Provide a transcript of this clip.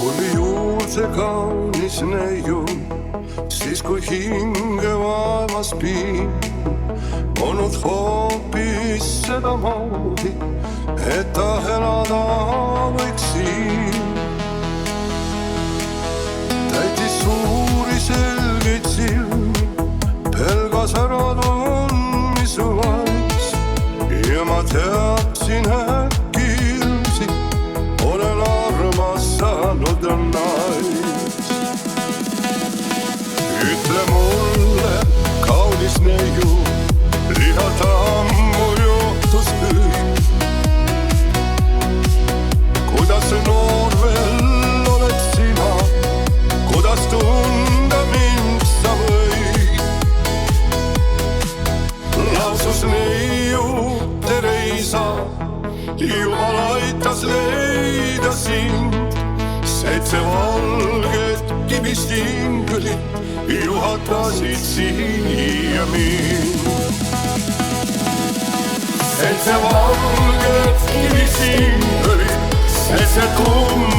oli juur see kaunis neiu, siis kui hinge vaevas piin, polnud hoopis sedamoodi, et ta elada võiks siin. Täitis suuri selgeid silmi, pelgas ära tundmisu vais ja ma teadsin äkki ilmsi, olen armastanud nais. Ütle mulle, kaunis neiu, lihat ammu juhtus kõik. Kuidas see noor veel oled sina, kuidas tunda mind sa võid? Lausus neiu, tere isa, Jumal aitas leida sind. 7 valget kivist inglit juhatasid siia mind. 7 valget kivist inglit, 7 kumma